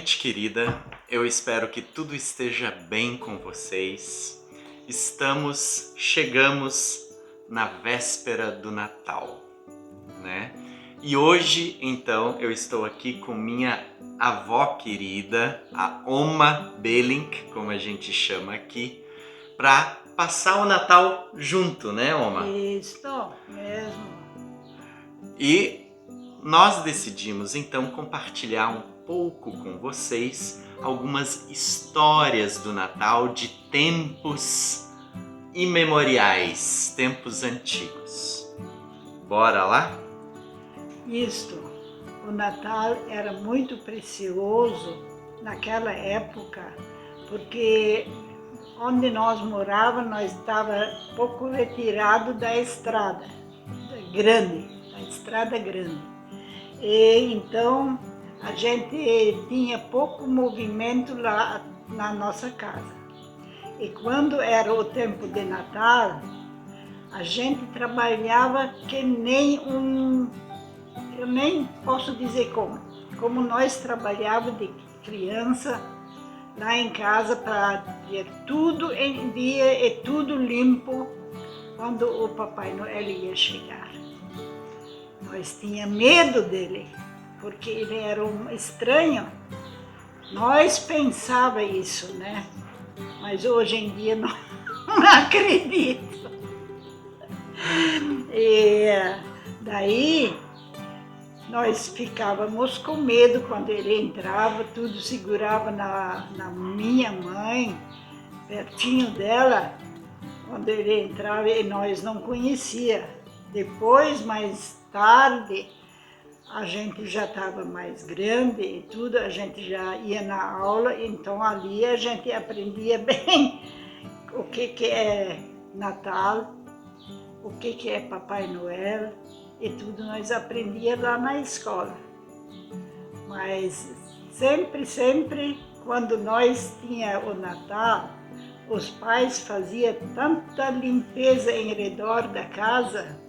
Gente querida, eu espero que tudo esteja bem com vocês. Chegamos na véspera do Natal, né? E hoje, então, eu estou aqui com minha avó querida, a Oma Belink, como a gente chama aqui, para passar o Natal junto, né, Oma? Isso mesmo. E nós decidimos então compartilhar um pouco com vocês algumas histórias do Natal de tempos imemoriais, tempos antigos. Bora lá? Isto, o Natal era muito precioso naquela época, porque onde nós morávamos, nós estava pouco retirado da estrada grande, E então a gente tinha pouco movimento lá na nossa casa. E quando era o tempo de Natal, a gente trabalhava que nem eu nem posso dizer como nós trabalhávamos de criança lá em casa para ter tudo em dia e tudo limpo quando o Papai Noel ia chegar. Nós tínhamos medo dele, porque ele era um estranho. Nós pensava isso, né? Mas hoje em dia não acredito. E daí nós ficávamos com medo quando ele entrava, tudo segurava na minha mãe, pertinho dela, quando ele entrava e nós não conhecia. Depois, mais tarde, a gente já estava mais grande e tudo, a gente já ia na aula, então ali a gente aprendia bem o que é Natal, o que é Papai Noel, e tudo nós aprendíamos lá na escola. Mas sempre, quando nós tínhamos o Natal, os pais faziam tanta limpeza em redor da casa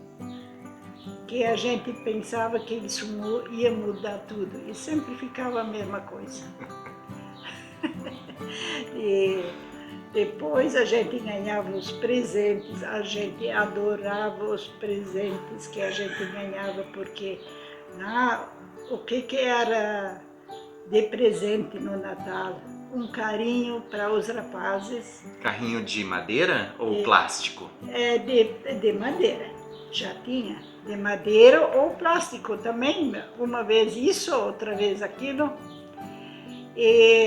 que a gente pensava que isso ia mudar tudo. E sempre ficava a mesma coisa. E depois a gente ganhava os presentes, a gente adorava os presentes que a gente ganhava, porque o que era de presente no Natal? Um carinho para os rapazes. Carrinho de madeira ou plástico? De madeira, já tinha. De madeira ou plástico também, uma vez isso, outra vez aquilo. E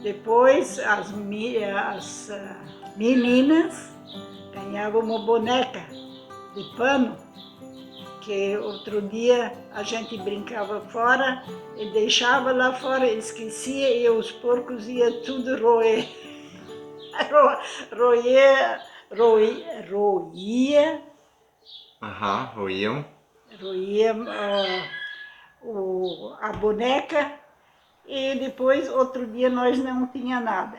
depois as meninas ganhavam uma boneca de pano, que outro dia a gente brincava fora e deixava lá fora, esquecia e os porcos iam tudo roer. Roía a boneca e depois outro dia nós não tinha nada.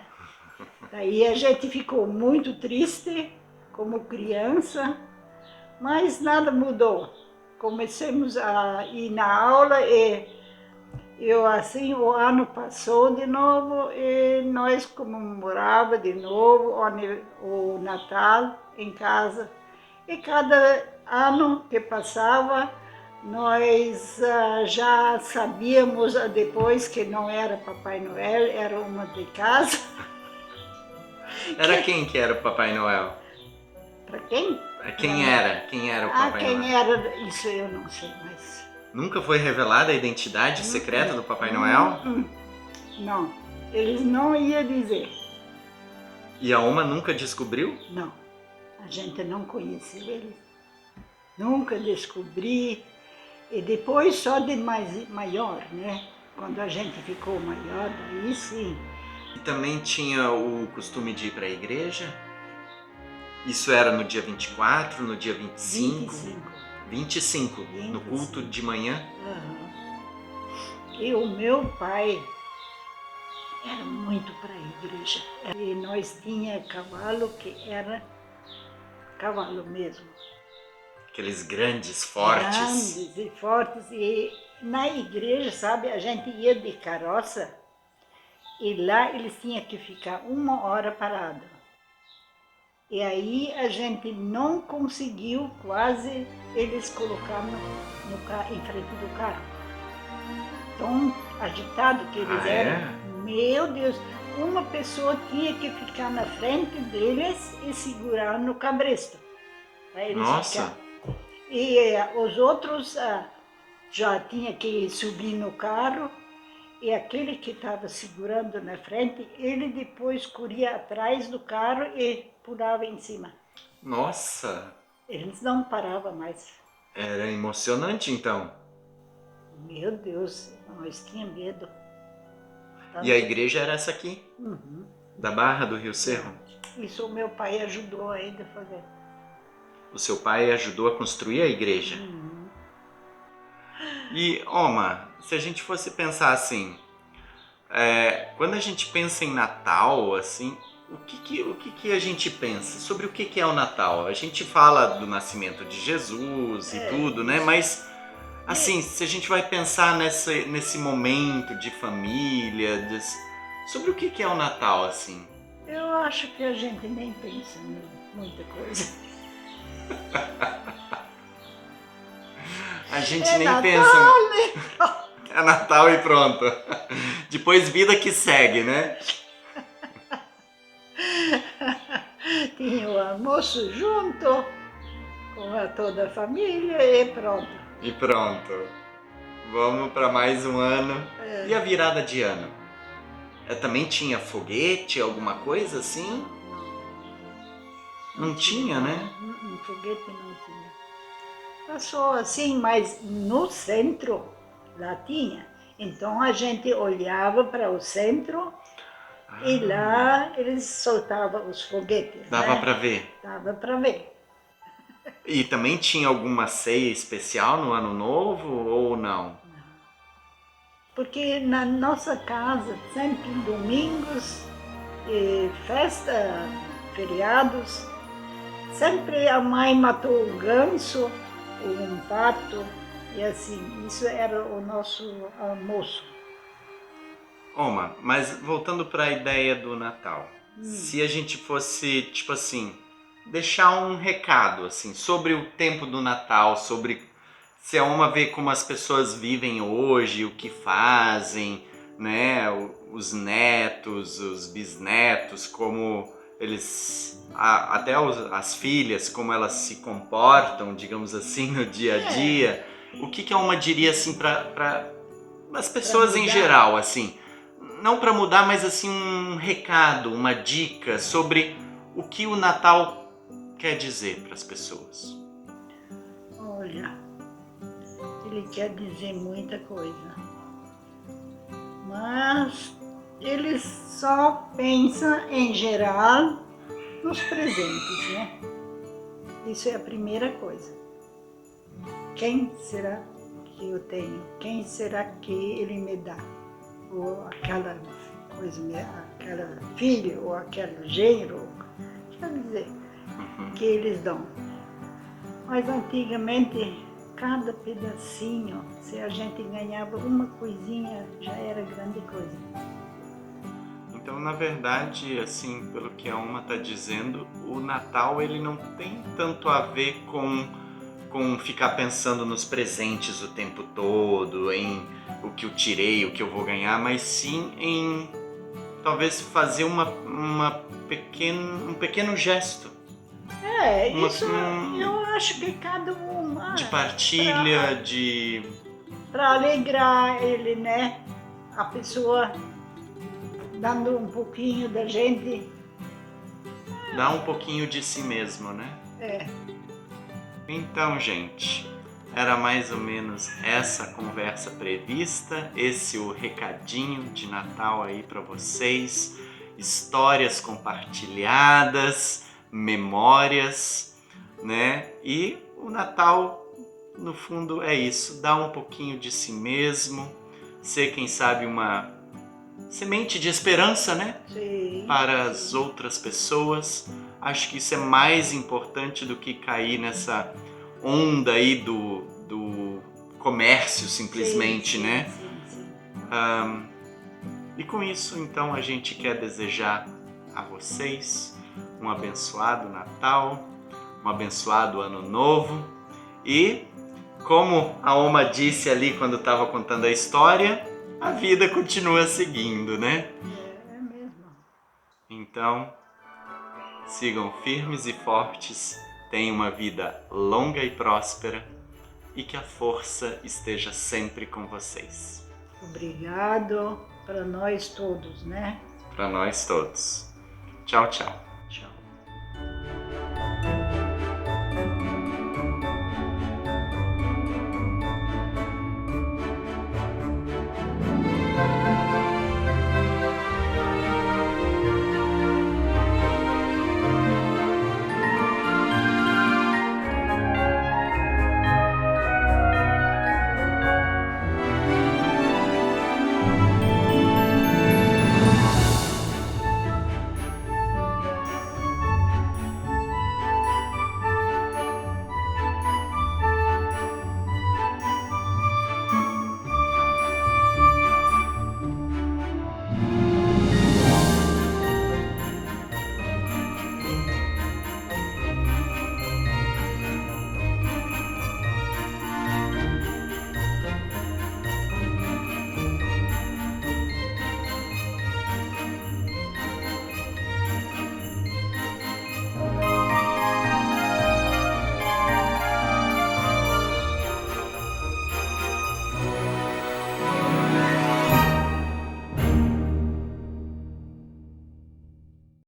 Daí a gente ficou muito triste como criança, mas nada mudou. Comecemos a ir na aula e o ano passou de novo e nós comemorávamos de novo o Natal em casa. E cada ano que passava, nós já sabíamos depois que não era Papai Noel, era uma de casa. Era quem que era o Papai Noel? Para quem? Quem era o Papai Noel? Quem era, isso eu não sei mais. Nunca foi revelada a identidade secreta do Papai Noel? Não, eles não iam dizer. E a Oma nunca descobriu? Não, a gente não conhecia eles. Nunca descobri. E depois só de maior, né? Quando a gente ficou maior, daí sim. E também tinha o costume de ir para a igreja? Isso era no dia 24, no dia 25? 25, no culto de manhã? Uhum. E o meu pai era muito para a igreja. E nós tínhamos cavalo que era cavalo mesmo. Aqueles grandes, fortes. Grandes e fortes. E na igreja, sabe, a gente ia de carroça e lá eles tinham que ficar 1 hora parado. E aí a gente não conseguiu quase eles colocar em frente do carro. Tão agitado que eles eram. É? Meu Deus, uma pessoa tinha que ficar na frente deles e segurar no cabresto. Para eles Nossa! ficar. E os outros já tinham que subir no carro. E aquele que estava segurando na frente, ele depois corria atrás do carro e pulava em cima. Nossa! Eles não paravam mais. Era emocionante então. Meu Deus, nós tínhamos medo. E a igreja era essa aqui, Uhum. da Barra do Rio Cerro. Isso o meu pai ajudou ainda a fazer. O seu pai ajudou a construir a igreja. Uhum. E, Oma, se a gente fosse pensar assim, quando a gente pensa em Natal, assim, o que a gente pensa? Sobre o que é o Natal? A gente fala do nascimento de Jesus e tudo, né? Mas, assim, se a gente vai pensar nesse momento de família, sobre o que é o Natal, assim? Eu acho que a gente nem pensa em muita coisa. A gente É nem Natal, pensa. né? É Natal e pronto. Depois vida que segue, né? Tinha o almoço junto com toda a família e pronto. E pronto. Vamos para mais um ano. E a virada de ano? Também tinha foguete, alguma coisa assim? Não tinha, né? Foguete não tinha. Passou assim, mas no centro lá tinha. Então a gente olhava para o centro e lá eles soltavam os foguetes. Dava né? para ver. Dava para ver. E também tinha alguma ceia especial no Ano Novo ou não? Porque na nossa casa, sempre domingos, festa, feriados, sempre a mãe matou um ganso ou um pato, e assim, isso era o nosso almoço. Oma, mas voltando para a ideia do Natal. Se a gente fosse, tipo assim, deixar um recado assim sobre o tempo do Natal, sobre se a Oma vê como as pessoas vivem hoje, o que fazem, né, os netos, os bisnetos, como eles, até as filhas, como elas se comportam, digamos assim, no dia a dia. O que a Oma diria assim para as pessoas em geral, assim? Não para mudar, mas assim um recado, uma dica sobre o que o Natal quer dizer para as pessoas. Olha, ele quer dizer muita coisa, mas eles só pensam em geral nos presentes, né? Isso é a primeira coisa. Quem será que eu tenho? Quem será que ele me dá? Ou aquela coisa, aquela filha, ou aquele gênero, quer dizer, que eles dão. Mas antigamente, cada pedacinho, se a gente ganhava uma coisinha, já era grande coisa. Então, na verdade, assim, pelo que a Oma está dizendo, o Natal ele não tem tanto a ver com ficar pensando nos presentes o tempo todo, em o que eu tirei, o que eu vou ganhar, mas sim em talvez fazer um pequeno gesto. Isso eu acho que cada um... De partilha, de... Para alegrar ele, né? A pessoa dando um pouquinho da gente. Dar um pouquinho de si mesmo, né? Então, gente, era mais ou menos essa conversa prevista, esse o recadinho de Natal aí para vocês, histórias compartilhadas, memórias, né? E o Natal, no fundo, é isso, dar um pouquinho de si mesmo, ser, quem sabe, uma semente de esperança, né? Sim. Para as outras pessoas. Acho que isso é mais importante do que cair nessa onda aí do comércio simplesmente, Sim, né? sim. E com isso, então, a gente quer desejar a vocês um abençoado Natal, um abençoado Ano Novo e, como a Oma disse ali quando estava contando a história, a vida continua seguindo, né? É mesmo. Então, sigam firmes e fortes, tenham uma vida longa e próspera e que a força esteja sempre com vocês. Obrigado para nós todos, né? Para nós todos. Tchau, tchau.